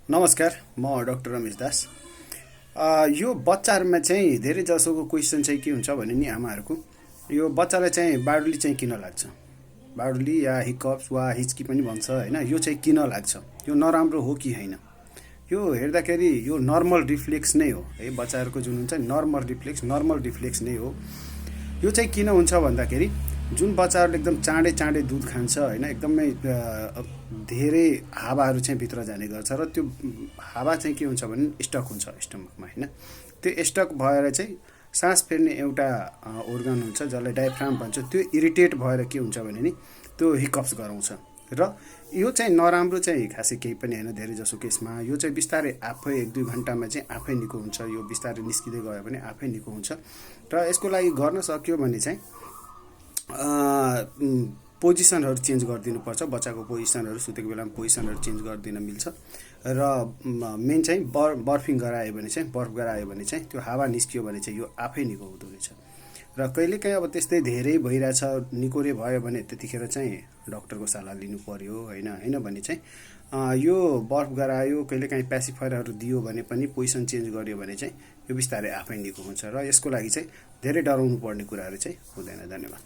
नमस्कार, म डाक्टर रमेश दास। यो बच्चाहरूमा चाहिँ धेरै जसोको क्वेसन चाहिँ के हुन्छ भने नि आमाहरूको यो बच्चालाई चाहिँ बाडुली चाहिँ किन लाग्छ, बाडुली या हिकअप्स वा हिच्की पनि भन्छ होइन, यो चाहिँ किन लाग्छ, यो नराम्रो हो कि होइन। यो हेर्दाखेरि यो नर्मल रिफ्लेक्स नै हो है, बच्चाहरूको जुन हुन्छ नर्मल रिफ्लेक्स नै हो। यो चाहिँ किन हुन्छ भन्दाखेरि जुन बच्चाहरूले एकदम चाँडै चाँडै दुध खान्छ होइन, एकदमै धेरै हावाहरू चाहिँ भित्र जाने गर्छ र त्यो हावा चाहिँ के हुन्छ भने स्टक हुन्छ स्टमकमा होइन। त्यो स्टक भएर चाहिँ सास फेर्ने एउटा organ हुन्छ जसलाई डायफ्राम भन्छ, त्यो इरिटेट भएर के हुन्छ भने नि त्यो हिकअप्स गराउँछ। र यो चाहिँ नराम्रो चाहिँ खासै केही पनि होइन। धेरै जसो केसमा यो चाहिँ बिस्तारै आफै 1-2 घन्टामा चाहिँ आफै निको हुन्छ। यो बिस्तारै निस्किँदै गयो भने आफै निको हुन्छ। र यसको लागि गर्न सक्यो भने चाहिँ पोजिसनहरू चेन्ज गरिदिनुपर्छ। बच्चाको पोजिसनहरू, सुतेको बेलामा पोजिसनहरू चेन्ज गरिदिन मिल्छ। र मेन चाहिँ बर्फ गरायो भने चाहिँ त्यो हावा निस्कियो भने चाहिँ यो आफै निको हुँदो रहेछ। र कहिलेकाहीँ अब त्यस्तै धेरै भइरहेछ, निकोरे भयो भने त्यतिखेर चाहिँ डक्टरको सल्लाह लिनु पर्यो होइन भने चाहिँ यो बर्फ गरायो, कहिलेकाहीँ पेसिफायरहरू दियो भने पनि, पोजिसन चेन्ज गर्यो भने चाहिँ यो बिस्तारै आफै निको हुन्छ। र यसको लागि चाहिँ धेरै डराउनु पर्ने कुराहरू चाहिँ हुँदैन। धन्यवाद।